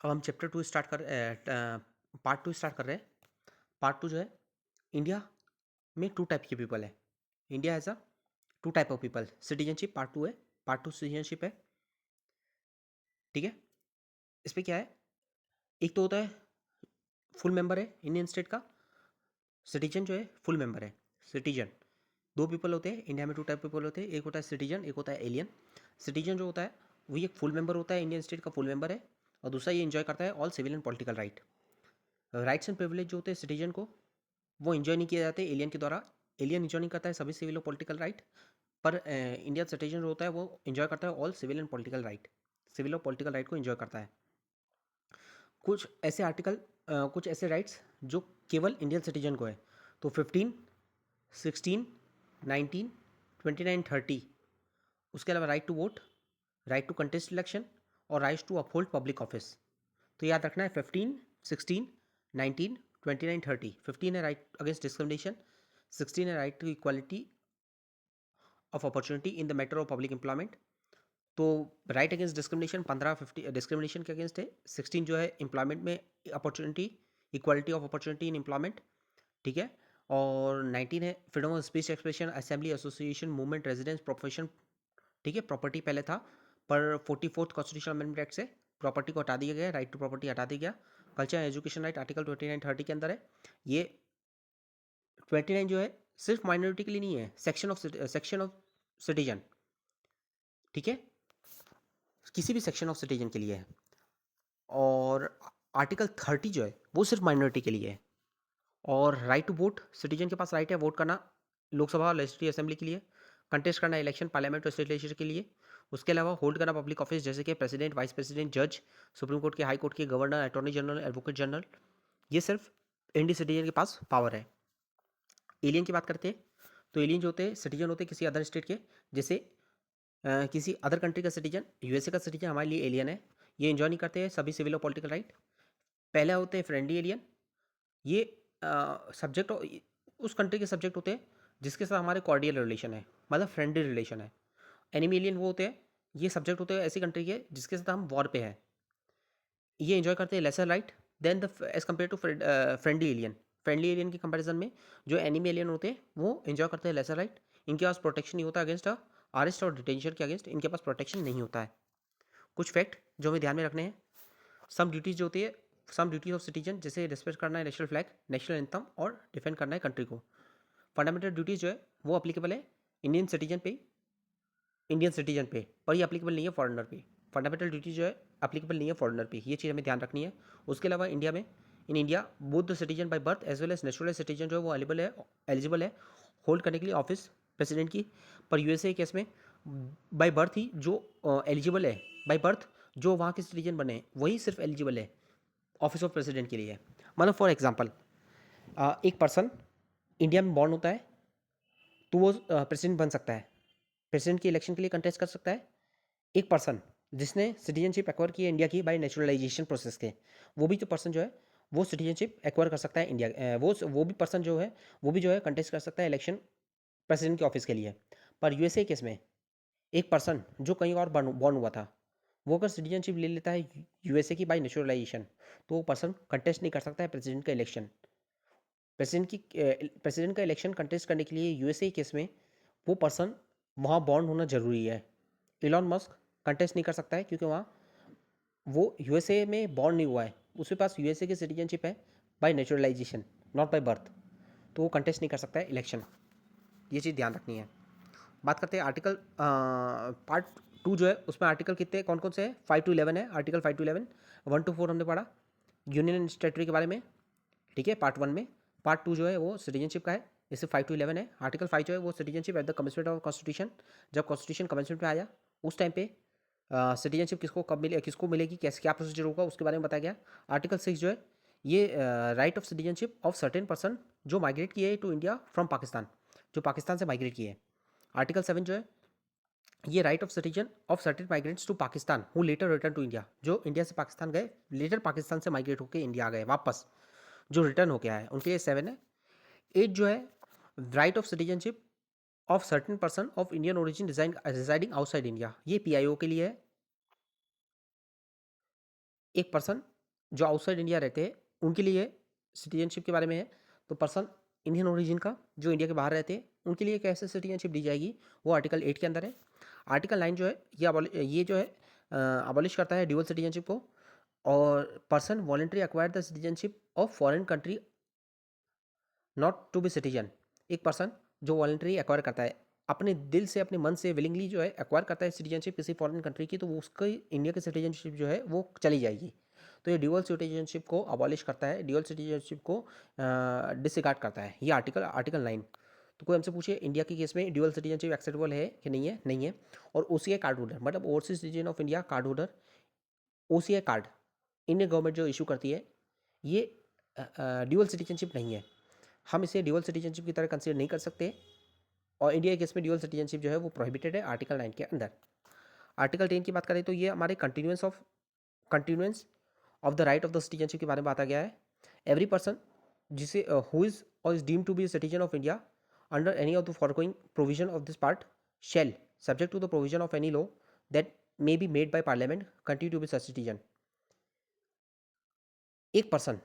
अब हम chapter 2 start कर पार्ट 2 स्टार्ट कर रहे हैं। पार्ट 2 जो है, इंडिया में 2 टाइप के पीपल है। India has a 2 type of people. Citizenship part 2 है। पार्ट 2 सिटीजनशिप है, ठीक है? इसमें क्या है, एक तो होता है फुल मेंबर है इंडियन स्टेट का। सिटीजन जो है फुल मेंबर है। सिटीजन 2 पीपल होते हैं इंडिया में, 2 टाइप पीपल होते हैं। एक होता है सिटीजन, एक होता है एलियन। सिटीजन जो होता है वही एक फुल मेंबर होता है, इंडियन स्टेट का फुल मेंबर है। और दूसरा, ये एंजॉय करता है all civil and political rights and privilege जो होते हैं सिटीजन को, वो एंजॉय नहीं किए जाते एलियन के द्वारा। एलियन एंजॉय नहीं करता है सभी सिविल और पॉलिटिकल राइट, पर इंडियन सिटीजन जो होता है वो एंजॉय करता है all civil and political right. Civil और पॉलिटिकल राइट को एंजॉय करता है। कुछ ऐसे राइट्स जो केवल इंडियन सिटीजन को है, तो 15, 16, 19, 29, 30। उसके अलावा right to vote, right to contest election और right to uphold public office. तो याद रखना है 15, 16, 19, 29, 30। 15 है राइट अगेंस्ट डिस्क्रिमिनेशन, 16 है right to equality of opportunity in the matter of public employment. तो राइट अगेंस्ट डिस्क्रिमिनेशन 15, 50 डिस्क्रिमिनेशन के अगेंस्ट है। 16 जो है एम्प्लॉयमेंट में opportunity, equality of opportunity in employment, ठीक है। और 19 है freedom of speech, expression, assembly, association, movement, residence, profession, ठीक है। प्रॉपर्टी पहले था, पर 44th कॉन्स्टिट्यूशनल अमेंडमेंट एक्ट से प्रॉपर्टी को हटा दिया गया, राइट टू प्रॉपर्टी हटा दिया गया। Culture and education right article 29, 30 के अंदर है। ये 29 जो है सिर्फ माइनॉरिटी के लिए नहीं है, सेक्शन ऑफ सिटीजन, ठीक है, किसी भी सेक्शन ऑफ सिटीजन के लिए है। और आर्टिकल 30 जो है वो सिर्फ माइनॉरिटी के लिए है। और राइट टू वोट, सिटीजन के पास राइट है वोट करना लोकसभा और लेजिस्लेटिव असेंबली के लिए, कंटेस्ट करना इलेक्शन पार्लियामेंट और स्टेट लेजिस्लेचर के लिए। उसके अलावा होल्ड करना पब्लिक ऑफिस जैसे कि प्रेसिडेंट, वाइस प्रेसिडेंट, जज, सुप्रीम कोर्ट के, हाई कोर्ट के, governor, attorney general, advocate general, ये सिर्फ इंडियन सिटीजन के पास पावर है। एलियन की बात करते हैं, तो एलियन जो होते हैं सिटीजन होते हैं किसी अदर स्टेट के, जैसे किसी अदर कंट्री का सिटीजन, यूएसए का सिटीजन हमारे लिए एलियन है। ये एंजॉय नहीं करते हैं सभी सिविल और पॉलिटिकल राइट। पहले होते हैं फ्रेंडली एलियन। ये सब्जेक्ट उस कंट्री के सब्जेक्ट होते हैं जिसके साथ हमारे कॉर्डियल रिलेशन है, मतलब फ्रेंडली रिलेशन है। एनिमी एलियन वो होते हैं, ये सब्जेक्ट होते हैं ऐसी कंट्री के जिसके साथ हम वॉर पे हैं। ये एंजॉय करते हैं lesser right than the as compare to friendly alien. Friendly alien की कंपैरिजन में जो एनिमी एलियन होते हैं वो एंजॉय करते हैं लेसर राइट। इनके पास प्रोटेक्शन नहीं होता अगेंस्ट अरेस्ट और डिटेंशन के अगेंस्ट, इनके पास प्रोटेक्शन नहीं होता है। कुछ फैक्ट जो हमें ध्यान में रखने हैं, सम ड्यूटीज जो होती है, सम ड्यूटीज ऑफ सिटीजन, जैसे रिस्पेक्ट करना है नेशनल फ्लैग, नेशनल एंथम और डिफेंड करना है कंट्री को। फंडामेंटल ड्यूटीज जो है वो अप्लीकेबल है इंडियन सिटीजन पे, पर ये अप्लीकेबल नहीं है फॉरेनर पे। फंडामेंटल ड्यूटी जो है अप्लीकेबल नहीं है फॉरेनर पे, ये चीज़ हमें ध्यान रखनी है। उसके अलावा इंडिया में, in India both the citizen by birth as well as natural citizen जो है वो एलिजिबल है होल्ड करने के लिए ऑफिस प्रेसिडेंट की। पर यूएसए केस में बाय बर्थ ही जो एलिजिबल है, बाय बर्थ जो वहाँ के सिटीजन बने हैं वही सिर्फ एलिजिबल है ऑफिस ऑफ प्रेसिडेंट के लिए। मतलब फॉर एग्जाम्पल, एक पर्सन इंडिया में बॉर्न होता है तो वो प्रेसिडेंट बन सकता है, प्रेसिडेंट की इलेक्शन के लिए कंटेस्ट कर सकता है। एक पर्सन जिसने सिटीजनशिप एक्वायर की है इंडिया की बाय नेचुरलाइजेशन प्रोसेस के, वो भी तो पर्सन जो है वो सिटीजनशिप एक्वायर कर सकता है इंडिया, वो भी पर्सन जो है वो भी जो है कंटेस्ट कर सकता है इलेक्शन प्रेसिडेंट के ऑफिस के लिए। पर यूएसए केस में एक पर्सन जो कहीं और बॉर्न हुआ था, वो अगर सिटीजनशिप ले लेता है यूएसए की बाय नेचुरलाइजेशन, तो वो पर्सन कंटेस्ट नहीं कर सकता है प्रेसिडेंट का इलेक्शन। प्रेसिडेंट का इलेक्शन कंटेस्ट करने के लिए यूएसए केस में वो पर्सन वहाँ बॉर्न होना जरूरी है। इलॉन मस्क कंटेस्ट नहीं कर सकता है क्योंकि वहाँ वो यूएसए में बॉर्न नहीं हुआ है, उसके पास यूएसए की सिटीजनशिप है by naturalisation, not by birth, तो वो कंटेस्ट नहीं कर सकता है इलेक्शन। ये चीज़ ध्यान रखनी है। बात करते हैं आर्टिकल पार्ट 2 जो है उसमें आर्टिकल कितने कौन कौन से हैं, 5 to 11 है। आर्टिकल 5 to 11, 1 to 4 हमने पढ़ा यूनियन एंड टेरिटरी के बारे में, ठीक है, पार्ट 1 में। पार्ट 2 जो है वो सिटीजनशिप का है, इससे 5 to 11 है। आर्टिकल 5 जो है वो citizenship at the commencement of constitution, जब कॉन्स्टिट्यूशन कमेंसमेंट में आया उस टाइम पे सिटीजनशिप किसको कब मिले, किसको मिलेगी, कैसे क्या प्रोसीजर होगा उसके बारे में बताया गया। आर्टिकल 6 जो है ये right of citizenship of certain person जो माइग्रेट किए टू इंडिया फ्रॉम पाकिस्तान, जो पाकिस्तान से माइग्रेट किए। आर्टिकल 7 जो है ये right of citizen of certain migrants to Pakistan who later return to India, जो इंडिया से पाकिस्तान गए, लेटर पाकिस्तान से माइग्रेट होकर इंडिया आ गए वापस, जो रिटर्न होके आए उनके लिए 7 है। 8 जो है right of citizenship of certain person of Indian origin residing outside India, ये पीआईओ के लिए है। एक पर्सन जो आउटसाइड इंडिया रहते हैं उनके लिए सिटीजनशिप के बारे में है। तो पर्सन इंडियन ओरिजिन का जो इंडिया के बाहर रहते हैं उनके लिए कैसे सिटीजनशिप दी जाएगी, वो आर्टिकल 8 के अंदर है। आर्टिकल 9 जो है ये जो है अबॉलिश करता है ड्यूअल सिटीजनशिप को। और person voluntary acquire the citizenship of foreign country not to be citizen. एक पर्सन जो वॉलेंटरी एक्वायर करता है, अपने दिल से अपने मन से विलिंगली जो है एक्वायर करता है सिटीजनशिप किसी फॉरेन कंट्री की, तो वो उसकी इंडिया की सिटीजनशिप जो है वो चली जाएगी। तो ये ड्यूअल सिटीजनशिप को अबॉलिश करता है, ड्यूअल सिटीजनशिप को डिसरिगार्ड करता है ये आर्टिकल 9। तो कोई हमसे पूछे इंडिया के केस में ड्यूअल सिटीजनशिप एक्सेप्टेबल है कि नहीं है, नहीं है। और ओसीआई कार्ड होल्डर मतलब overseas citizen of India card holder, OCI card Indian government जो इशू करती है, ये ड्यूअल सिटीजनशिप नहीं है। हम इसे ड्यूअल सिटीजनशिप की तरह कंसीडर नहीं कर सकते, और इंडिया के केस में ड्यूअल सिटीजनशिप जो है वो प्रोहिबिटेड है आर्टिकल 9 के अंदर। आर्टिकल 10 की बात करें तो ये हमारे continuance of the right of the citizenship के बारे में बाता गया है। एवरी पर्सन जिसे हु इज और is deemed to be citizen of India under any of the foregoing provision of this part shall subject to the provision of any law that may be made by Parliament continue to be such citizen. एक person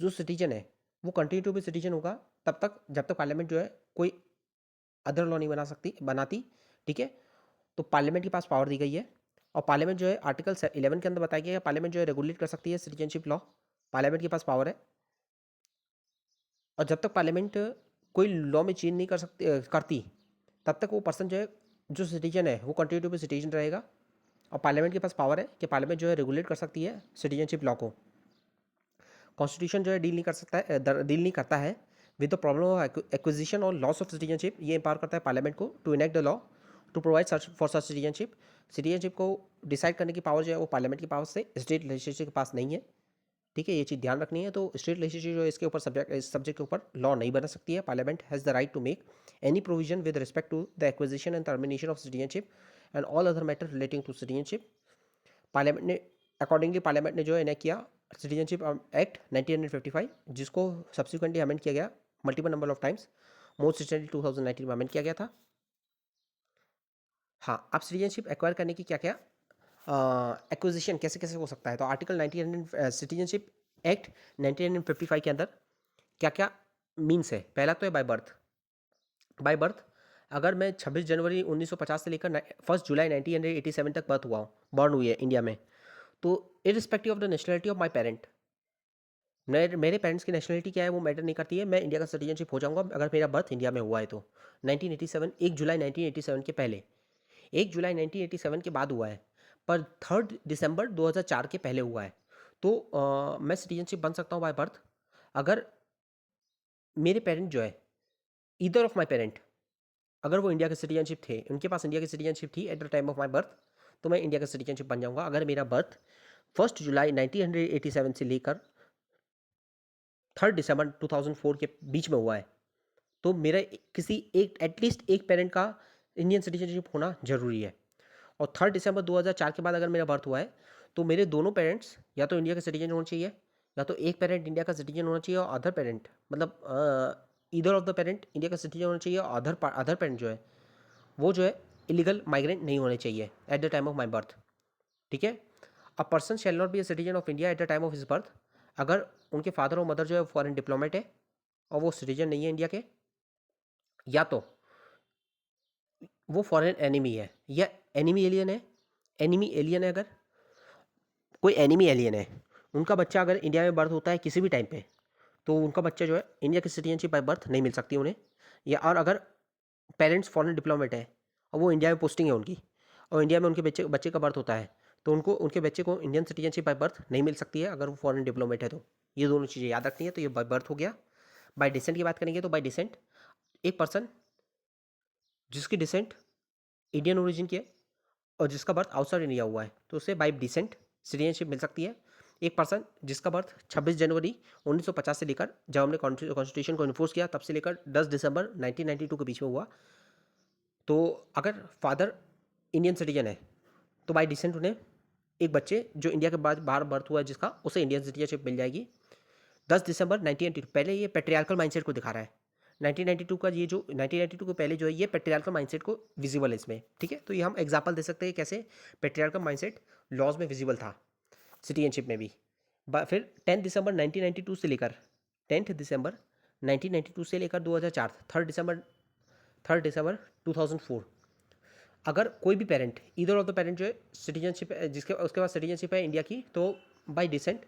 जो citizen है वो continue to be citizen होगा तब तक जब तक parliament जो है कोई अदर लॉ नहीं बनाती। ठीक है, तो पार्लियामेंट के पास पावर दी गई है, और पार्लियामेंट जो है आर्टिकल 11 के अंदर बताया गया है पार्लियामेंट जो है रेगुलेट कर सकती है सिटीजनशिप लॉ। पार्लियामेंट के पास पावर है, और जब तक पार्लियामेंट कोई लॉ में चेंज नहीं करती तब तक वो पर्सन जो है जो सिटीजन है वो कंटिन्यू टू बी सिटीजन रहेगा। और पार्लियामेंट के पास पावर है कि पार्लियामेंट जो है रेगुलेट कर सकती है सिटीजनशिप लॉ को। कॉन्स्टिट्यूशन जो है डील नहीं करता है with the problem of acquisition और लॉस ऑफ सिटीजनशिप। ये एम्पावर करता है पार्लियामेंट को to enact the law to provide for such citizenship. Citizenship को डिसाइड करने की पावर जो है वो पार्लियामेंट के पास से स्टेट लेजिस्लेचर के पास नहीं है। ठीक है, ये चीज़ ध्यान रखनी है। तो स्टेट लेजिस्लेचर जो है इसके ऊपर सब्जेक्ट के ऊपर लॉ नहीं बना सकती है। Parliament has the right to make any provision with respect to the acquisition and termination of citizenship and all other matter relating to citizenship. Parliament ने जो है इन्हें किया सिटीजनशिप एक्ट 1955, जिसको सब्सिक्वेंटली अमेंड किया गया multiple number of times. Most recently 2019 में amend किया गया था। हाँ, अब सिटीजनशिप एक्वायर करने की क्या क्या एक्विजिशन कैसे कैसे हो सकता है। तो आर्टिकल 19 सिटीजनशिप एक्ट 1955 के अंदर क्या क्या मीन्स है। पहला तो है बाय बर्थ। अगर मैं 26 जनवरी 1950 से लेकर 1 जुलाई 1987 तक बॉर्न हुई है इंडिया में, तो irrespective of the nationality of my parent, मेरे पेरेंट्स की नेशनलिटी क्या है वो मैटर नहीं करती है, मैं इंडिया का सिटीजनशिप हो जाऊंगा अगर मेरा बर्थ इंडिया में हुआ है तो। 1987 1 जुलाई 1987 के पहले, 1 जुलाई 1987 के बाद हुआ है, पर 3 दिसंबर 2004 के पहले हुआ है। तो मैं सिटीजनशिप बन सकता हूँ बाय बर्थ अगर मेरे पेरेंट जो है, ईदर ऑफ माई पेरेंट, अगर वो इंडिया के सिटीजनशिप थे, उनके पास इंडिया की सिटीजनशिप थी at the time of my birth, तो मैं इंडिया का सिटीजनशिप बन जाऊंगा अगर मेरा बर्थ 1 जुलाई 1987 से लेकर 3 दिसंबर 2004 के बीच में हुआ है। तो मेरा किसी एक एटलीस्ट एक पेरेंट का इंडियन सिटीजनशिप होना जरूरी है। और 3 दिसंबर 2004 के बाद अगर मेरा बर्थ हुआ है तो मेरे दोनों पेरेंट्स या तो इंडिया के सिटीजन होना चाहिए, या तो एक पेरेंट इंडिया का सिटीजन होना चाहिए और अदर पेरेंट मतलब either of the parent India का सिटीजन होना चाहिए, और अदर पेरेंट जो है वो जो है इलीगल माइग्रेंट नहीं होने चाहिए at the time of my birth. ठीक है, a person shall not be a citizen of India at the time of his birth अगर उनके फादर और मदर जो है फॉरेन डिप्लोमेट है और वो सिटीजन नहीं है इंडिया के, या तो वो फॉरेन एनिमी है या एनिमी एलियन है। एनिमी एलियन है, अगर कोई एनिमी एलियन है, उनका बच्चा अगर इंडिया में बर्थ होता है किसी भी टाइम पे, तो उनका बच्चा जो है इंडिया की सिटीजनशिप बाय बर्थ नहीं मिल सकती उन्हें। या और अगर पेरेंट्स फॉरेन डिप्लोमेट है और वो इंडिया में पोस्टिंग है उनकी, और इंडिया में उनके बच्चे बच्चे का बर्थ होता है, तो उनको उनके बच्चे को इंडियन सिटीजनशिप बाय बर्थ नहीं मिल सकती है अगर वो फॉरेन डिप्लोमेट है तो। ये दोनों चीज़ें याद रखनी है। तो ये बाय बर्थ हो गया। बाय डिसेंट की बात करेंगे तो बाय डिसेंट एक पर्सन जिसकी डिसेंट इंडियन ओरिजिन की है और जिसका बर्थ आउटसाइड इंडिया हुआ है, तो उसे बाय डिसेंट सिटीजनशिप मिल सकती है। एक पर्सन जिसका बर्थ 26 जनवरी 1950 से लेकर जब हमने कॉन्स्टिट्यूशन को इन्फोर्स किया तब से लेकर 10 दिसंबर 1992 के बीच में हुआ, तो अगर फादर इंडियन सिटीजन है तो बाय डिसेंट उन्हें एक बच्चे जो इंडिया के बाद बाहर बर्थ हुआ है जिसका, उसे इंडियन सिटीजनशिप मिल जाएगी। 10 दिसंबर 1992, पहले ये पेट्रियार्कल माइंडसेट को दिखा रहा है। 1992 का ये जो 1992 के पहले जो है ये पेट्रियार्कल माइंडसेट को विजिबल है इसमें। ठीक है, तो ये हम एग्जांपल दे सकते हैं कैसे पेट्रियार्कल माइंडसेट लॉज में विजिबल था सिटीजनशिप में भी। फिर 10 दिसंबर 1992 से लेकर 10 दिसंबर 1992 से लेकर 2004, 3 दिसंबर 2004, अगर कोई भी parent, either of the parent जो है सिटीजनशिप, जिसके उसके पास सिटीजनशिप है इंडिया की, तो बाय डिसेंट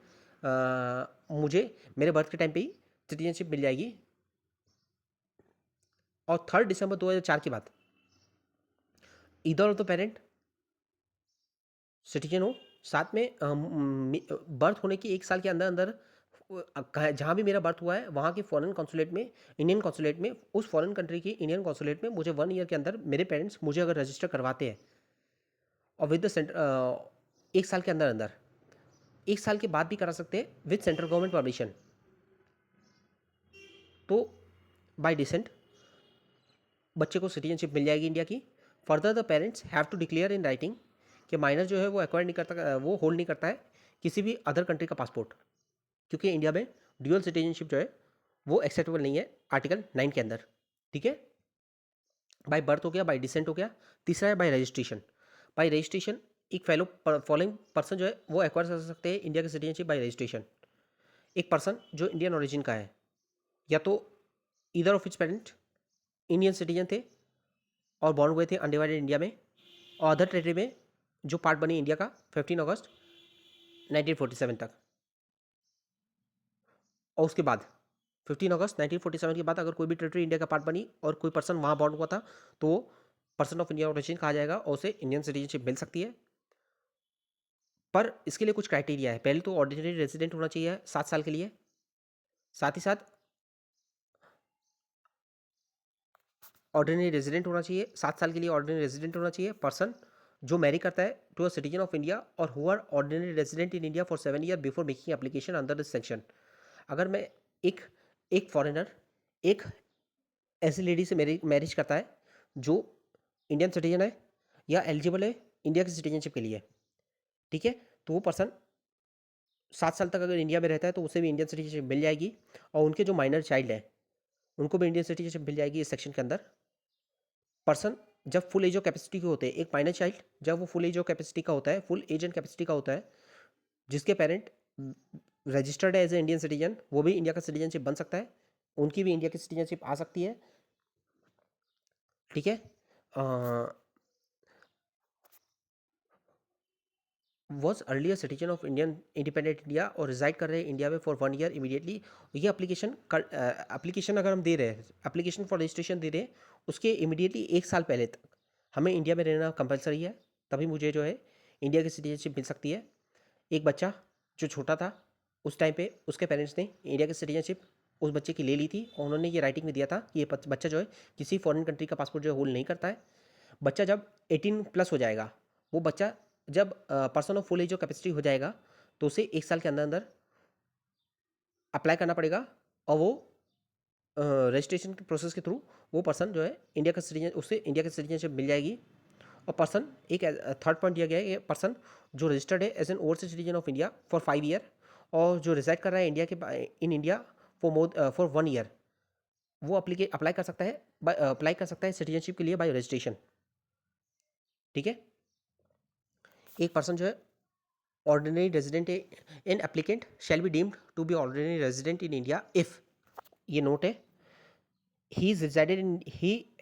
मुझे मेरे बर्थ के टाइम पे ही सिटीजनशिप मिल जाएगी। और 3 दिसंबर 2004 के बाद either of the parent citizen हो, साथ में बर्थ होने के 1 साल के अंदर अंदर जहाँ भी मेरा बर्थ हुआ है वहाँ के फॉरेन कॉन्सुलेट में, इंडियन कॉन्सुलेट में, उस फॉरेन कंट्री की इंडियन कॉन्सुलेट में मुझे 1 ईयर के अंदर मेरे पेरेंट्स मुझे अगर रजिस्टर करवाते हैं, और विद द सेंटर 1 साल के अंदर अंदर, 1 साल के बाद भी करा सकते हैं विद सेंट्रल गवर्नमेंट परमिशन, तो बाय डिसेंट बच्चे को सिटीजनशिप मिल जाएगी इंडिया की। Further the parents have to declare in writing कि माइनर जो है वो एक्वायर नहीं करता, वो होल्ड नहीं करता है किसी भी अदर कंट्री का पासपोर्ट, क्योंकि इंडिया में ड्यूअल सिटीजनशिप जो है वो एक्सेप्टेबल नहीं है आर्टिकल 9 के अंदर। ठीक है, बाय बर्थ हो गया, बाय डिसेंट हो गया। तीसरा है बाय रजिस्ट्रेशन। बाय रजिस्ट्रेशन एक फेलो फॉलोइंग पर्सन जो है वो एक्वायर कर सकते हैं इंडिया की सिटीजनशिप बाय रजिस्ट्रेशन। एक पर्सन जो इंडियन ओरिजिन का है, या तो either of its parent Indian citizen थे और बॉर्न हुए थे अनडिवाइडेड इंडिया में और अदर टेरिटरी में जो पार्ट बनी इंडिया का 15 अगस्त 1947 तक, और उसके बाद 15 अगस्त 1947 के बाद अगर कोई भी टेरिटरी इंडिया का पार्ट बनी और कोई पर्सन वहाँ बॉर्न हुआ था, तो पर्सन ऑफ इंडियन ओरिजिन कहा जाएगा और उसे इंडियन सिटीजनशिप मिल सकती है। पर इसके लिए कुछ क्राइटेरिया है। पहले तो ऑर्डिनरी रेजिडेंट होना चाहिए 7 साल के लिए, साथ ही साथ ऑर्डिनरी रेजिडेंट होना चाहिए 7 साल के लिए, ऑर्डिनरी रेजिडेंट होना चाहिए पर्सन जो मैरी करता है to a citizen of India और who are ordinary resident in India for 7 year before making application under this section. अगर मैं एक एक फॉरेनर एक ऐसी लेडी से मैरिज करता है जो इंडियन सिटीजन है या एलिजिबल है इंडिया की सिटीजनशिप के लिए, ठीक है, तो वो पर्सन 7 साल तक अगर इंडिया में रहता है तो उसे भी इंडियन सिटीजनशिप मिल जाएगी, और उनके जो माइनर चाइल्ड है उनको भी इंडियन सिटीजनशिप मिल जाएगी इस सेक्शन के अंदर। पर्सन जब फुल एज और कैपेसिटी के होते हैं, एक माइनर चाइल्ड जब वो फुल एज और कैपेसिटी का होता है, फुल एज एंड कैपेसिटी का होता है, जिसके पेरेंट रजिस्टर्ड है एज ए इंडियन सिटीजन, वो भी इंडिया का सिटीजनशिप बन सकता है, उनकी भी इंडिया की सिटीजनशिप आ सकती है। ठीक है, was earlier citizen of Indian independent India और रिजाइड कर रहे हैं इंडिया में फॉर 1 ईयर इमीडिएटली। ये एप्लीकेशन अगर हम दे रहे हैं, एप्लीकेशन फॉर रजिस्ट्रेशन दे रहे हैं, उसके इमीडिएटली 1 साल पहले तक हमें इंडिया में रहना कंपलसरी है, तभी मुझे जो है इंडिया की सिटीजनशिप मिल सकती है। एक बच्चा जो छोटा था उस टाइम पे उसके पेरेंट्स ने इंडिया की सिटीजनशिप उस बच्चे की ले ली थी, और उन्होंने ये राइटिंग में दिया था कि ये बच्चा जो है किसी फॉरेन कंट्री का पासपोर्ट जो है होल्ड नहीं करता है। बच्चा जब 18+ हो जाएगा, वो बच्चा जब पर्सन ऑफ फुल एज और कैपेसिटी हो जाएगा, तो उसे 1 साल के अंदर अंदर अप्लाई करना पड़ेगा, और वो रजिस्ट्रेशन के प्रोसेस के थ्रू वो पर्सन जो है इंडिया का सिटीजन, उससे इंडिया की सिटीजनशिप मिल जाएगी। और पर्सन एक थर्ड पॉइंट दिया गया है, ये पर्सन जो रजिस्टर्ड है as an overseas citizen of India for 5 year और जो रिजाइड कर रहा है इंडिया के इन इंडिया फॉर 1 ईयर, वो अप्लाई कर सकता है, अप्लाई कर सकता है सिटीजनशिप के लिए बाय रजिस्ट्रेशन। ठीक है, एक पर्सन जो है ordinary resident in applicant shall be deemed to be ordinary resident in India if, ये नोट है, he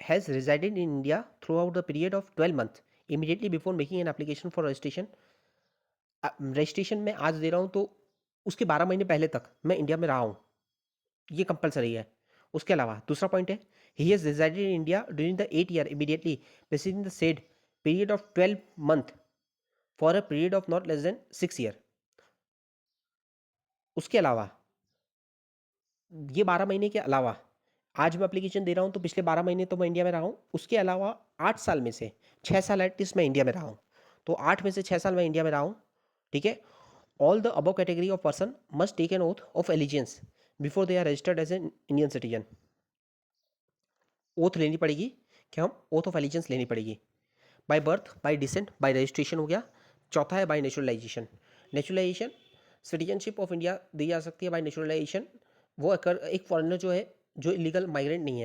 has resided in India throughout the period of 12 months immediately before making an application for registration। Registration में आज दे रहा हूँ तो उसके 12 महीने पहले तक मैं इंडिया में रहा हूँ, ये कंपलसरी है। उसके अलावा दूसरा पॉइंट है, he has resided in India during the 8 year immediately preceding the said period of 12 month for a period of not less than 6 year। उसके अलावा ये 12 महीने के अलावा आज मैं एप्लीकेशन दे रहा हूँ तो पिछले 12 महीने तो मैं इंडिया में रहा हूँ, उसके अलावा 8 साल में से 6 साल एटलीस्ट मैं इंडिया में रहा हूँ, तो 8 में से 6 साल मैं इंडिया में रहा हूँ। ठीक है, all the above category of person must take an oath of allegiance before they are registered as an Indian citizen. Oath लेनी पड़ेगी, कि हम ओथ ऑफ एलिजियंस लेनी पड़ेगी। By birth, by descent, by registration हो गया। चौथा है by naturalization. Naturalization citizenship of India दी जा सकती है बाय नेचुरलाइजेशन। वो अकर एक फॉरेनर जो है जो इलीगल माइग्रेंट नहीं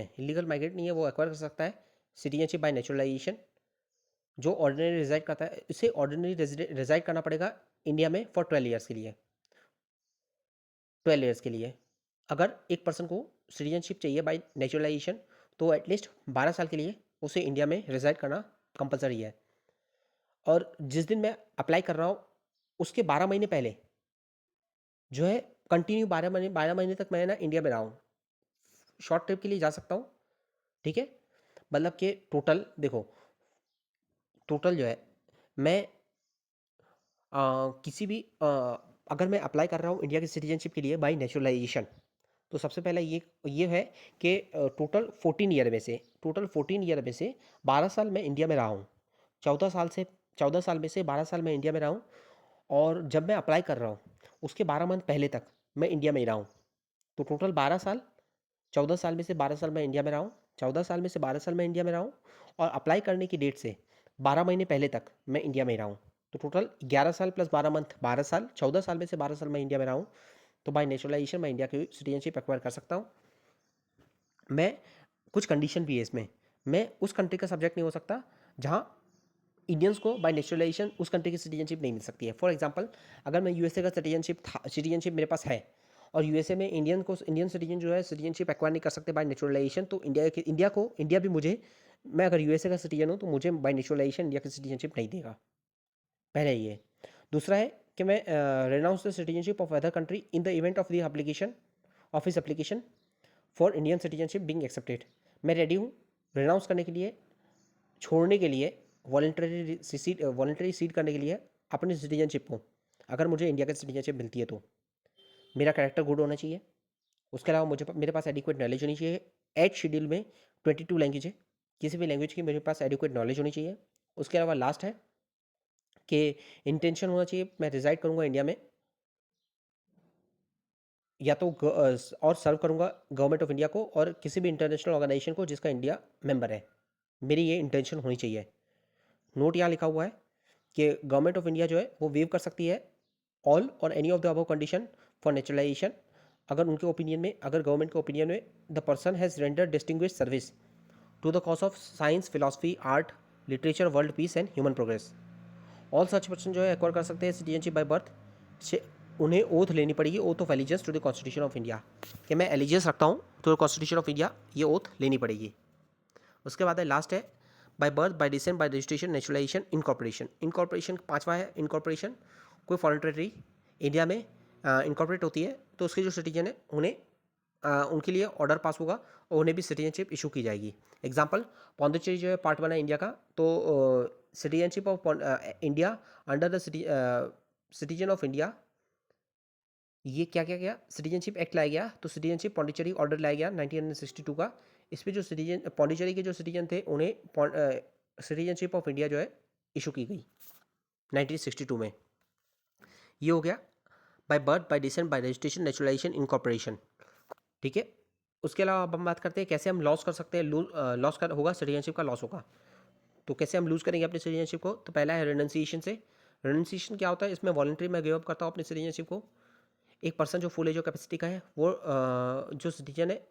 है वो एक्वायर कर सकता है सिटीजनशिप बाय नेचुरलाइजेशन। जो ऑर्डिनरी रिजाइड करता है, इसे ऑर्डिनरी रेजिडेंट रिजाइड करना पड़ेगा इंडिया में फॉर 12 ईयर्स के लिए। 12 ईयर्स के लिए। अगर एक पर्सन को सिटीजनशिप चाहिए बाय नेचुरलाइजेशन, तो एटलीस्ट 12 साल के लिए उसे इंडिया में रिजाइड करना कंपलसरी है। और जिस दिन मैं अप्लाई कर रहा हूँ उसके 12 महीने पहले जो है कंटिन्यू 12 महीने तक मैं ना इंडिया में रहा हूँ। शॉर्ट ट्रिप के लिए जा सकता हूँ, ठीक है। मतलब कि टोटल देखो, टोटल जो है मैं किसी भी अगर मैं अप्लाई कर रहा हूँ इंडिया की सिटीजनशिप के लिए बाय नेचुरलाइजेशन, तो सबसे पहले ये है कि टोटल 14 ईयर में से 12 साल मैं इंडिया में रहा हूँ। 14 साल में से 12 साल मैं इंडिया में रहा हूँ। और जब मैं अप्लाई कर रहा हूँ उसके 12 मंथ पहले तक मैं इंडिया में ही रहा हूँ। तो टोटल 12 साल, 14 साल में से 12 साल मैं इंडिया में रहा हूँ, 14 साल में से 12 साल मैं इंडिया में रहा हूँ। और अप्लाई करने की डेट से 12 महीने पहले तक मैं इंडिया में ही रहा हूँ। तो टोटल 11 साल प्लस 12 मंथ 12 साल, 14 साल में से 12 साल मैं इंडिया में रहा हूँ। तो बाय नेचुरलाइजेशन मैं इंडिया की सिटीजनशिप एक्वायर कर सकता हूँ। मैं कुछ कंडीशन भी है इसमें, मैं उस कंट्री का सब्जेक्ट नहीं हो सकता जहाँ इंडियंस को बाय नेचुरलाइजेशन उस कंट्री की सिटीजनशिप नहीं मिल सकती है। फॉर एग्जांपल, अगर मैं यूएसए का सिटीजनशिप मेरे पास है और यूएसए में इंडियन सिटीजन जो है सिटीजनशिप एक्वायर नहीं कर सकते बाय नेचुरलाइजेशन, तो इंडिया भी मुझे, मैं अगर यूएसए का सिटीजन हूँ तो मुझे बाय नेचुरलाइजेशन इंडिया की सिटीजनशिप नहीं देगा। पहले ये। दूसरा है कि मैं renounce the citizenship of other country in the event of the application of his application for Indian citizenship being accepted. मैं रेडी हूँ रेनाउंस करने के लिए, छोड़ने के लिए, वॉलंटरी सीड करने के लिए अपनी सिटीजनशिप को, अगर मुझे इंडिया की सिटीजनशिप मिलती है तो। मेरा कैरेक्टर गुड होना चाहिए। उसके अलावा मेरे पास एडिक्वेट नॉलेज होनी चाहिए। एच शेड्यूल में 22 लैंग्वेज है, किसी भी लैंग्वेज की मेरे पास एडिक्वेट नॉलेज होनी चाहिए। उसके अलावा लास्ट है कि इंटेंशन होना चाहिए मैं रिजाइड करूँगा इंडिया में, या तो और सर्व करूँगा गवर्नमेंट ऑफ इंडिया को और किसी भी इंटरनेशनल ऑर्गेनाइजेशन को जिसका इंडिया मेंबर है। मेरी ये इंटेंशन होनी चाहिए। नोट यहाँ लिखा हुआ है कि गवर्नमेंट ऑफ इंडिया जो है वो वेव कर सकती है ऑल और any of the above condition for naturalisation, अगर उनके ओपिनियन में, अगर गवर्नमेंट के ओपिनियन में the person has render distinguish service to the cause of science, philosophy, art, literature, world peace and human progress. All such person जो है acquire कर सकते हैं सिटीजनशिप बाय बर्थ। उन्हें ओथ लेनी पड़ेगी, oath of allegiance to the constitution of India, कि मैं एलिजेंस रखता हूँ to the constitution of India, ये ओथ लेनी पड़ेगी। उसके बाद है लास्ट है bye birth, by descent, by registration, naturalisation, incorporation. Incorporation पांचवा है इनकॉर्पोरेशन। कोई फॉरेन टेरिटरी इंडिया में इनकॉर्पोरेट होती है तो उसके जो सिटीजन है उन्हें उनके लिए ऑर्डर पास होगा और उन्हें भी सिटीजनशिप इशू की जाएगी। एग्जाम्पल, पौंडीचेरी जो है पार्ट 1 है इंडिया का, तो citizenship of India under the citizen of India, ये क्या क्या गया, सिटीजनशिप एक्ट लाया गया, तो सिटीजनशिप पौंडीचेरी ऑर्डर लाया गया 1962 का। इस पे जो सिटीजन पौंडीचेरी के जो सिटीजन थे उन्हें सिटीजनशिप ऑफ इंडिया जो है इशू की गई 1962 में। ये हो गया bye birth, by descent, by registration, naturalisation, incorporation, ठीक है। उसके अलावा अब हम बात करते हैं कैसे हम लॉस कर सकते हैं। लॉस कर होगा, सिटीजनशिप का लॉस होगा, तो कैसे हम लूज़ करेंगे अपनी सिटीजनशिप को। तो पहला है रेनन्सिएशन से। रेनन्सिएशन क्या होता है, इसमें वॉलंटरी मैं गिव अप करता हूँ अपनी सिटीजनशिप को। एक पर्सन जो फुल एज और कैपेसिटी का है वो जो सिटीजन है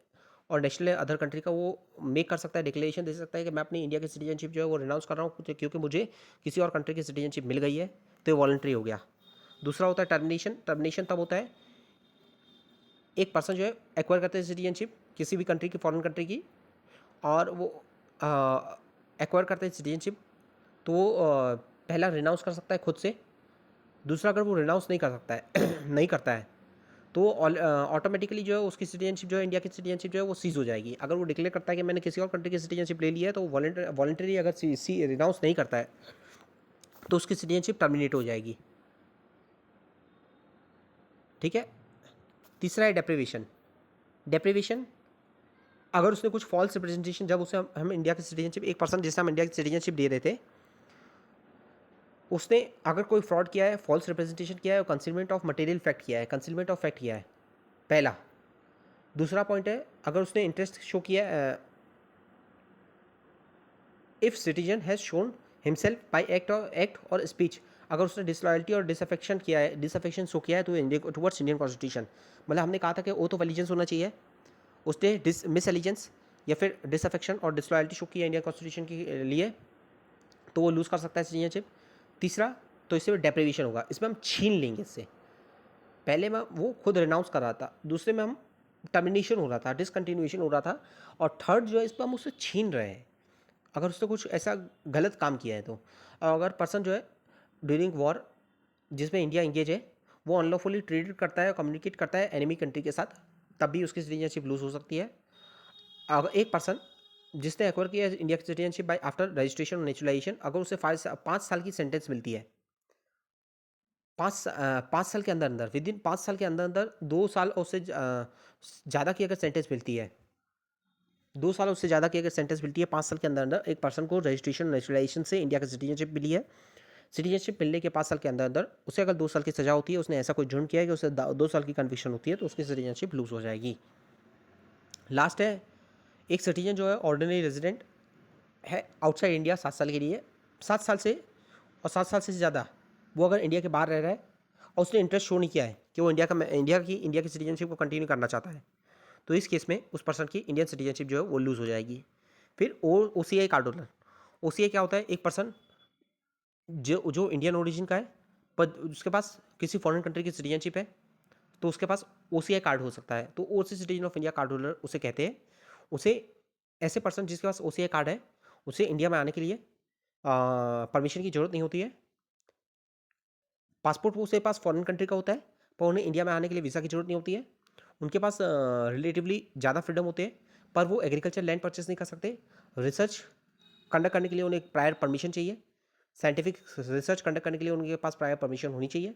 और नेशनल अदर कंट्री का, वो मेक कर सकता है, डिक्लेरेशन दे सकता है कि मैं अपनी इंडिया की सिटीजनशिप जो है वो रिनाउंस कर रहा हूँ क्योंकि मुझे किसी और कंट्री की सिटीजनशिप मिल गई है, तो ये वॉलंटरी हो गया। दूसरा होता है टर्मिनेशन। टर्मिनेशन तब होता है एक पर्सन जो है एक्वायर करते हैं सिटीजनशिप किसी भी कंट्री की, फॉरेन कंट्री की, और वो एक्वायर करते हैं सिटीजनशिप, तो वो पहला रिनाउंस कर सकता है खुद से। दूसरा, अगर वो रिनाउंस नहीं कर सकता है नहीं करता है तो ऑटोमेटिकली जो है उसकी सिटीजनशिप जो है, इंडिया की सिटीजनशिप जो है वो सीज हो जाएगी। अगर वो डिक्लेयर करता है कि मैंने किसी और कंट्री की सिटीजनशिप ले ली है, तो वॉलंटरी अगर रिनाउंस नहीं करता है तो उसकी सिटीजनशिप टर्मिनेट हो जाएगी, ठीक है। तीसरा है डेप्रिवेशन। डेप्रिवेशन, अगर उसने कुछ फॉल्स रिप्रेजेंटेशन, जब उसे हम इंडिया की सिटीजनशिप, एक पर्सन जिसे हम इंडिया की सिटीजनशिप दे रहे थे, उसने अगर कोई फ्रॉड किया है, फॉल्स रिप्रेजेंटेशन किया है और कंसीलमेंट ऑफ मटेरियल फैक्ट किया है, कंसीलमेंट ऑफ फैक्ट किया है, पहला। दूसरा पॉइंट है अगर उसने इंटरेस्ट शो किया, if citizen has shown himself by act और स्पीच, अगर उसने डिसलॉयल्टी और डिसअफेक्शन किया है, डिसअफेक्शन शो किया है तो इंडिया टुवर्ड्स इंडियन कॉन्स्टिट्यूशन, मतलब हमने कहा था कि ओथ ऑफ एलिजेंस होना चाहिए, उसने मिस एलिजेंस या फिर डिसअफेक्शन और डिसलॉयल्टी शो किया इंडियन कॉन्स्टिट्यूशन के लिए, तो वो लूज़ कर सकता है सिटीजनशिप। तीसरा, तो इससे डेप्रिवेशन होगा, इसमें हम छीन लेंगे इससे। पहले में वो खुद रिनाउंस कर रहा था, दूसरे में हम टर्मिनेशन हो रहा था, डिसकंटिन्यूएशन हो रहा था, और थर्ड जो है इस पर हम उससे छीन रहे हैं अगर उसने कुछ ऐसा गलत काम किया है तो। और अगर पर्सन जो है ड्यूरिंग वॉर जिसमें इंडिया इंगेज है वो अनलॉफुली ट्रीट करता है, कम्युनिकेट करता है एनिमी कंट्री के साथ, तब भी उसकी सिटीजनशिप लूज हो सकती है। अगर एक पर्सन जिसने एक्वायर किया है इंडिया की सिटीजनशिप बाय आफ्टर रजिस्ट्रेशन और नेचुरलाइजेशन, अगर उसे 5 साल की सेंटेंस मिलती है, 5 साल के अंदर अंदर, विद इन 5 साल के अंदर अंदर 2 साल और उससे ज़्यादा की अगर सेंटेंस मिलती है, 2 साल उससे ज़्यादा की अगर सेंटेंस मिलती है 5 साल के अंदर अंदर, एक पर्सन को रजिस्ट्रेशन नेचुरलाइजेशन से इंडिया की सिटीजनशिप मिली है, सिटीजनशिप मिलने के 5 साल के अंदर अंदर उसे अगर 2 साल की सज़ा होती है, उसने ऐसा कोई जुर्म किया है कि उसे 2 साल की कन्विक्शन होती है, तो उसकी सिटीजनशिप लूज हो जाएगी। लास्ट है एक सिटीजन जो है ऑर्डिनरी रेजिडेंट है आउटसाइड इंडिया 7 साल के लिए, 7 साल से और 7 साल से ज़्यादा वो अगर इंडिया के बाहर रह रहा है और उसने इंटरेस्ट शो नहीं किया है कि वो इंडिया की सिटीजनशिप को कंटिन्यू करना चाहता है, तो इस केस में उस पर्सन की इंडियन सिटीजनशिप जो है वो लूज़ हो जाएगी। फिर OCI कार्ड होल्डर, OCI क्या होता है? एक पर्सन जो जो इंडियन ओरिजिन का है पर उसके पास किसी फॉरेन कंट्री की सिटीजनशिप है, तो उसके पास OCI कार्ड हो सकता है, तो overseas citizen of India card holder उसे कहते हैं। उसे ऐसे पर्सन जिसके पास OCI कार्ड है, उसे इंडिया में आने के लिए परमिशन की ज़रूरत नहीं होती है। पासपोर्ट वो उसके पास फॉरेन कंट्री का होता है, पर उन्हें इंडिया में आने के लिए वीज़ा की ज़रूरत नहीं होती है। उनके पास रिलेटिवली ज़्यादा फ्रीडम होते हैं, पर वो एग्रीकल्चर लैंड परचेस नहीं कर सकते। रिसर्च कंडक्ट करने के लिए उन्हें प्रायर परमिशन चाहिए, साइंटिफिक रिसर्च कंडक्ट करने के लिए उनके पास प्रायर परमिशन होनी चाहिए।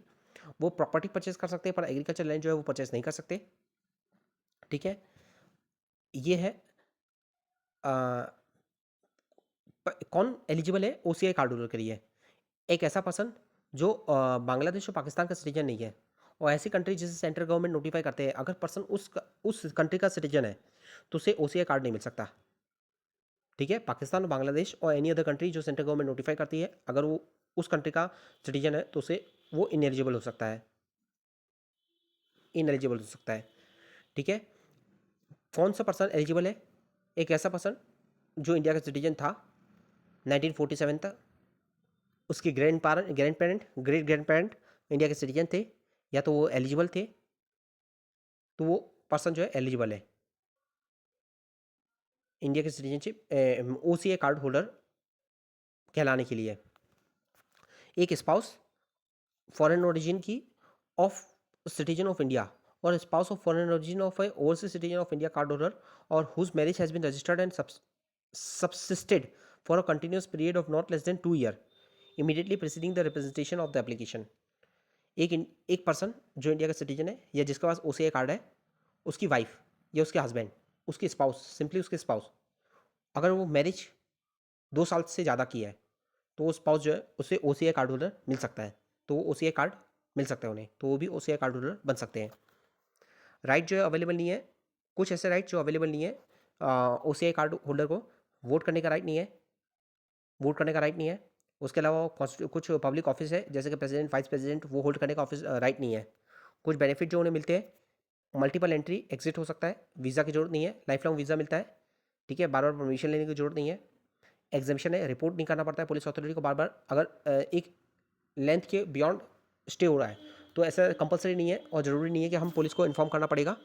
वो प्रॉपर्टी परचेस कर सकते हैं, पर एग्रीकल्चर लैंड जो है वो परचेस नहीं कर सकते। ठीक है, ये है कौन एलिजिबल है OCI कार्ड होल्डर के लिए? एक ऐसा पर्सन जो बांग्लादेश और पाकिस्तान का सिटीजन नहीं है, और ऐसी कंट्री जिसे सेंट्रल गवर्नमेंट नोटिफाई करते हैं, अगर पर्सन उस कंट्री का सिटीजन है तो उसे OCI कार्ड नहीं मिल सकता। ठीक है, पाकिस्तान और बांग्लादेश और एनी अदर कंट्री जो सेंट्रल गवर्नमेंट नोटिफाई करती है, अगर वो उस कंट्री का सिटीजन है तो उसे वो इनएलिजिबल हो सकता है, इनएलिजिबल हो सकता है। ठीक है, कौन सा पर्सन एलिजिबल है? एक ऐसा पर्सन जो इंडिया का सिटीजन था 1947 तक, उसके grand parent great grand parent India के सिटीजन थे, या तो वो एलिजिबल थे, तो वो पर्सन जो है एलिजिबल है इंडिया की सिटीजनशिप OCI कार्ड होल्डर कहलाने के लिए। एक स्पाउस फॉरेन ओरिजिन की ऑफ सिटीजन ऑफ इंडिया और spouse of foreign origin of a overseas citizen of India card holder और whose marriage has been registered and subsisted for a continuous period of not less than 2 year immediately preceding the representation of the application। एक person जो India का citizen है या जिसके पास OCI card है, उसकी wife या उसके हस्बैंड, उसकी स्पाउस, सिंपली उसके स्पाउस, अगर वो मैरिज 2 साल से ज़्यादा की है, तो वो स्पाउस जो है उससे OCI कार्ड होल्डर मिल सकता है, तो वो OCI कार्ड मिल सकता है उन्हें, तो वो भी OCI कार्ड होल्डर बन सकते हैं। राइट जो है अवेलेबल नहीं है, कुछ ऐसे राइट जो अवेलेबल नहीं है OCI कार्ड होल्डर को। वोट करने का राइट नहीं है, वोट करने का राइट नहीं है। उसके अलावा कुछ पब्लिक ऑफिस है जैसे कि प्रेसिडेंट, वाइस प्रेसिडेंट, वो होल्ड करने का ऑफिस राइट नहीं है। कुछ बेनिफिट जो उन्हें मिलते हैं, मल्टीपल एंट्री एग्जिट हो सकता है, वीज़ा की जरूरत नहीं है, लाइफ लॉन्ग वीज़ा मिलता है। ठीक है, बार बार परमिशन लेने की जरूरत नहीं है। एग्जामिशन है, रिपोर्ट नहीं करना पड़ता है पुलिस अथॉरिटी को बार बार, अगर एक लेंथ के बियॉन्ड स्टे हो रहा है, तो ऐसा कंपलसरी नहीं है और ज़रूरी नहीं है कि हम पुलिस को इन्फॉर्म करना पड़ेगा।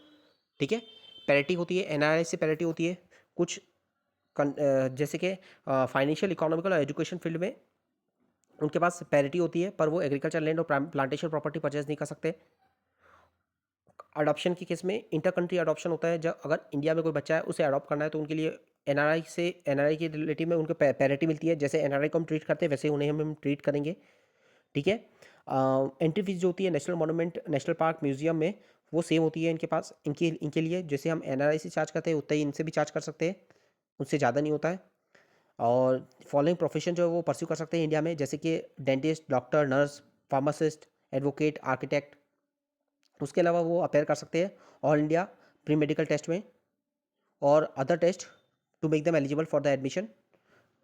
ठीक है, पैरिटी होती है, NRI से पैरिटी होती है। कुछ जैसे कि फाइनेंशियल, इकोनॉमिकल और एजुकेशन फील्ड में उनके पास पैरिटी होती है, पर वो एग्रीकल्चर लैंड और प्लांटेशन प्रॉपर्टी परचेज नहीं कर सकते। अडॉप्शन के केस में इंटर कंट्री अडॉप्शन होता है, जब अगर इंडिया में कोई बच्चा है उसे अडॉप्ट करना है तो उनके लिए NRI के रिलेटिव में उनको पैरिटी मिलती है। जैसे NRI को हम ट्रीट करते हैं वैसे उन्हें हम ट्रीट करेंगे। ठीक है, एंट्री फीस जो होती है national monument, national park, museum में, वो सेम होती है इनके पास, इनके लिए जैसे हम NRI से चार्ज करते हैं उतना ही इनसे भी चार्ज कर सकते हैं, उससे ज़्यादा नहीं होता है। और फॉलोइंग प्रोफेशन जो है वो परस्यू कर सकते हैं इंडिया में, जैसे कि dentist, doctor, nurse, pharmacist, advocate, architect. उसके अलावा वो अपेयर कर सकते हैं all India pre medical test में और other test to make them eligible for the admission.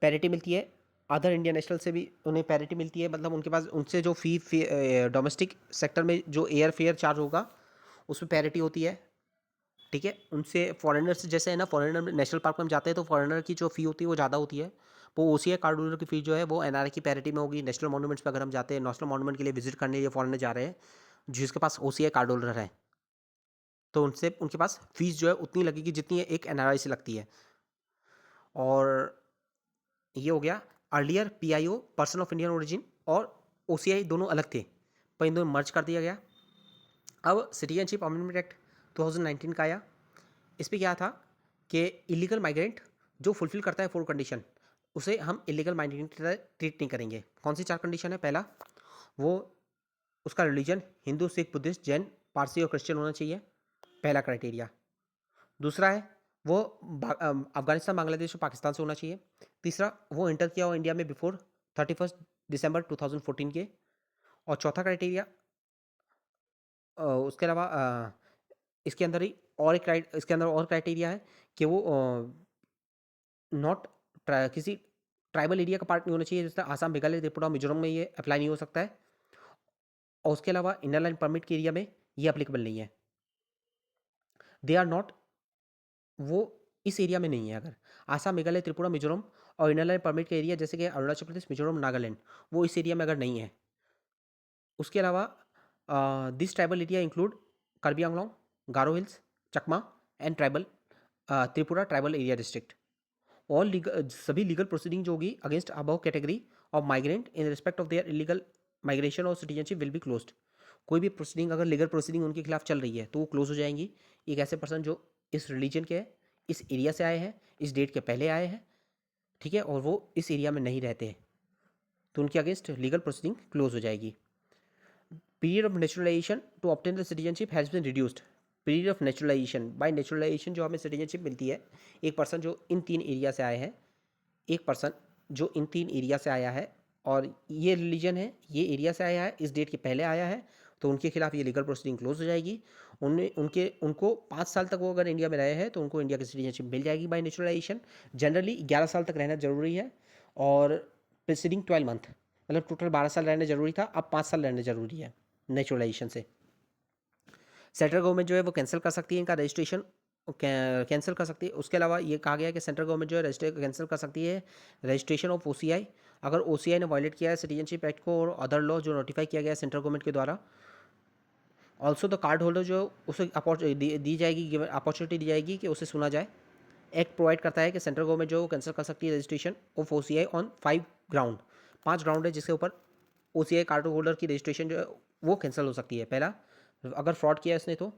Parity मिलती है, अदर इंडियन नेशनल से भी उन्हें पैरिटी मिलती है, मतलब उनके पास उनसे जो फ़ी डोमेस्टिक सेक्टर में जो एयर फेयर चार्ज होगा उसमें पैरिटी होती है। ठीक है, उनसे फॉरेनर्स जैसे है ना, फॉरेनर नेशनल पार्क में हम जाते हैं तो फॉरेनर की जो फ़ी होती है वो ज़्यादा होती है, वो OCI कार्ड होल्डर की फ़ी जो है वो NRI की पैरिटी में होगी। नेशनल मॉन्यूमेंट्स पर अगर हम जाते हैं, नेशनल मॉन्यूमेंट के लिए विजिट करने लिए फॉरेनर जा रहे हैं, जिसके पास OCI कार्ड होल्डर है, तो उनसे उनके पास फीस जो है उतनी लगेगी जितनी एक NRI से लगती है। और ये हो गया। Earlier PIO person of Indian origin और OCI दोनों अलग थे, पर इन दोनों मर्ज कर दिया गया। अब सिटीजनशिप अमेंडमेंट एक्ट 2019 का आया। इस पर क्या था कि इलीगल माइग्रेंट जो फुलफिल करता है 4 कंडीशन, उसे हम इलीगल माइग्रेंट की तरह ट्रीट नहीं करेंगे। कौन सी 4 कंडीशन है? पहला, वो उसका रिलीजन हिंदू, सिख, बुद्धिस्ट, जैन, पारसी और क्रिश्चियन होना चाहिए, पहला क्राइटेरिया। दूसरा है वो अफगानिस्तान, बांग्लादेश और पाकिस्तान से होना चाहिए। तीसरा, वो एंटर किया हो इंडिया में बिफोर 31 दिसंबर 2014 के। और चौथा क्राइटेरिया, उसके अलावा इसके अंदर ही और इसके अंदर और क्राइटेरिया है कि वो नॉट किसी ट्राइबल एरिया का पार्ट नहीं होना चाहिए, जैसे आसाम, मेघालय, त्रिपुरा, मिजोरम में ये अप्लाई नहीं हो सकता है। और उसके अलावा इनर लाइन परमिट के एरिया में ये अप्लीकेबल नहीं है। दे आर नॉट, वो इस एरिया में नहीं है। अगर आसाम, मेघालय, त्रिपुरा, मिजोरम और इनर लाइन परमिट का एरिया जैसे कि अरुणाचल प्रदेश, मिजोरम, नागालैंड, वो इस एरिया में अगर नहीं है। उसके अलावा this tribal area include Karbi Anglong, Garo hills, Chakma and tribal Tripura tribal area district. All legal, सभी लीगल प्रोसीडिंग जो होगी against above category of migrant in respect of their illegal migration और सिटीजनशिप विल बी क्लोज्ड। कोई भी proceeding, अगर legal proceeding उनके खिलाफ चल रही है तो वो क्लोज हो जाएंगी। एक ऐसे पर्सन जो इस रिलीजन के है, इस एरिया से आए हैं, इस डेट के पहले आए हैं, ठीक है, और वो इस एरिया में नहीं रहते हैं, तो उनके अगेंस्ट लीगल प्रोसीडिंग क्लोज हो जाएगी। Period of naturalisation to obtain the citizenship has been reduced. Period of naturalisation, by naturalisation जो हमें सिटीजनशिप मिलती है, एक पर्सन जो इन 3 एरिया से आए हैं, एक पर्सन जो इन 3 एरिया से आया है और ये रिलीजन है, ये एरिया से आया है, इस डेट के पहले आया है, तो उनके खिलाफ ये लीगल प्रोसीडिंग क्लोज हो जाएगी। उनको 5 साल तक वो अगर इंडिया में रहे हैं तो उनको इंडिया की सिटीजनशिप मिल जाएगी बाय नेचुरलाइजेशन। जनरली 11 साल तक रहना जरूरी है, और प्रीसीडिंग 12 मंथ, मतलब टोटल 12 साल रहना जरूरी था, अब 5 साल रहना जरूरी है नेचुरलाइजेशन से। सेंट्रल गवर्नमेंट जो है वो कैंसिल कर सकती है इनका रजिस्ट्रेशन, कैंसिल कर सकती है। उसके अलावा ये कहा गया है कि सेंट्रल गवर्नमेंट जो है रजिस्टर कैंसिल कर सकती है रजिस्ट्रेशन ऑफ OCI, अगर OCI ने वायलेट किया है सिटीजनशिप एक्ट को और अदर लॉ जो नोटिफाई किया गया है सेंट्रल गवर्नमेंट के द्वारा। ऑल्सो द कार्ड होल्डर जो उसे दी जाएगी, अपॉर्चुनिटी दी जाएगी कि उसे सुना जाए। एक्ट प्रोवाइड करता है कि सेंट्रल गवर्नमेंट जो कैंसिल कर सकती है registration of OCI on 5 ground. 5 ground है जिसके ऊपर OCI कार्ड होल्डर की रजिस्ट्रेशन जो है वो कैंसिल हो सकती है। पहला, अगर फ्रॉड किया है इसने तो।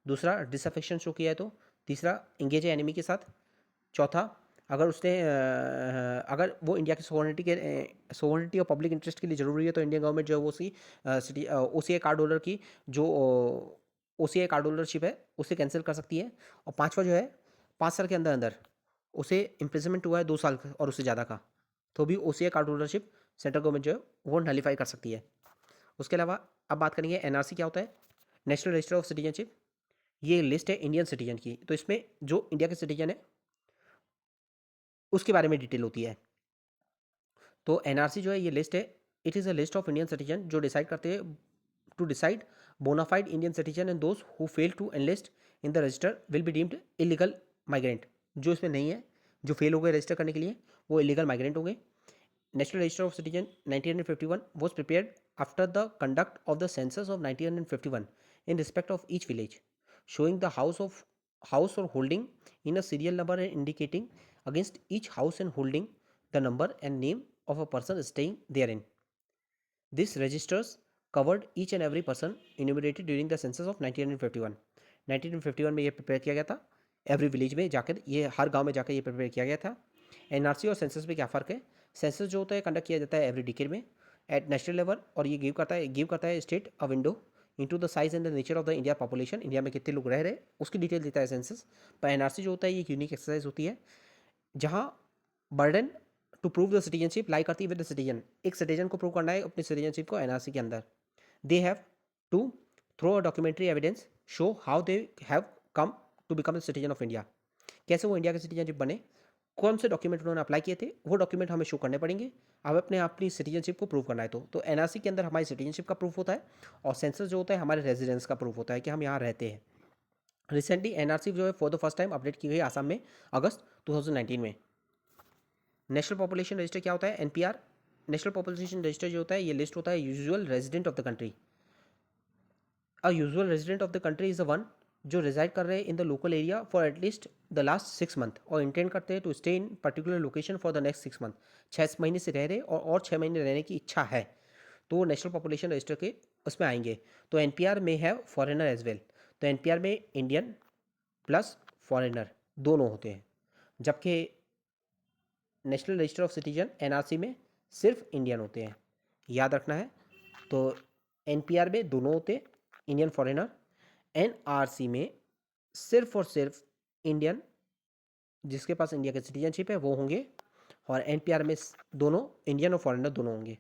दूसरा, डिसअफेक्शन शो किया है तो। तीसरा, इंगेज है एनिमी के साथ। चौथा, अगर उसने अगर वो इंडिया की सोवर्निटी और पब्लिक इंटरेस्ट के लिए ज़रूरी है तो इंडियन गवर्नमेंट जो है वो उसकी OCI कार्ड होल्डर की जो OCI कार्ड होल्डरशिप है उसे कैंसिल कर सकती है। और पांचवा जो है, 5 साल के अंदर अंदर उसे इम्प्रिजनमेंट हुआ है 2 साल और उससे ज़्यादा का, तो भी OCI card holdership central government जो है वो नलीफाई कर सकती है। उसके अलावा अब बात करेंगे NRC क्या होता है, नेशनल रजिस्टर ऑफ सिटीजनशिप। ये लिस्ट है इंडियन सिटीजन की, तो इसमें जो इंडिया के सिटीजन है उसके बारे में डिटेल होती है। तो NRC जो है ये लिस्ट है, it is a list of Indian citizen जो डिसाइड करते हैं to decide bona fide Indian citizen and those who fail to enlist in the register will be deemed illegal migrant. जो इसमें नहीं है, जो फेल हो गए रजिस्टर करने के लिए, वो इलीगल माइग्रेंट होंगे। National register of citizen 1951 was prepared after the conduct of the census of 1951 in respect of each village, showing the house or holding in a serial number and indicating against each house and holding the number and name of a person staying therein. This registers covered each and every person enumerated during the census of 1951. 1951 में ये prepare किया गया था, every village में जाकर, ये हर गांव में जाकर ये प्रिपेयर किया गया था। NRC और सेंसस में क्या फ़र्क है? सेंसस जो होता है कंडक्ट किया जाता है एवरी डिकेड में एट नेशनल लेवल, और ये गिव करता है state a window into the size and the nature of the India population, India में कितने लोग रह रहे उसकी डिटेल देता है सेंसस। पर NRC जो होता है ये एक यूनिक एक्सरसाइज होती है जहाँ burden to prove the citizenship lie करती है विद द सिटीजन। एक सिटीजन को प्रूव करना है अपनी सिटीजनशिप को NRC के अंदर। They have to throw a documentary evidence show how they have come to become the citizen of India. कैसे वो इंडिया के सिटीजनशिप बने, कौन से डॉक्यूमेंट उन्होंने अप्लाई किए थे, वो डॉक्यूमेंट हमें शो करने पड़ेंगे। अब अपनी सिटीजनशिप को प्रूव करना है तो NRC के अंदर हमारी सिटीजनशिप का प्रूफ होता है, और सेंसस जो होता है हमारे रेजिडेंस का प्रूफ होता है कि हम यहाँ रहते हैं। रिसेंटली NRC जो है for the first time update की गई आसाम में अगस्त 2019 में। नेशनल पॉपुलेशन रजिस्टर क्या होता है? NPR, नेशनल पॉपुलेशन रजिस्टर जो होता है ये लिस्ट होता है usual resident of the country. A usual resident of the country is the one जो रिजाइड कर रहे हैं in the local area for at least the last 6 month और इंटेंड करते हैं to stay in particular location for the next 6 month. 6 महीने से रह रहे और 6 महीने रहने की इच्छा है तो वो नेशनल पॉपुलेशन रजिस्टर के उसमें आएंगे। तो एनपीआर में है फॉरेनर एज वेल। तो एनपीआर में इंडियन प्लस फॉरेनर दोनों होते हैं, जबकि national register of citizen NRC में सिर्फ इंडियन होते हैं, याद रखना है। तो एनपीआर में दोनों होते हैं, इंडियन फॉरेनर। एनआरसी में सिर्फ और सिर्फ इंडियन जिसके पास इंडिया का सिटीजनशिप है वो होंगे, और एनपीआर में दोनों इंडियन और फॉरेनर दोनों होंगे।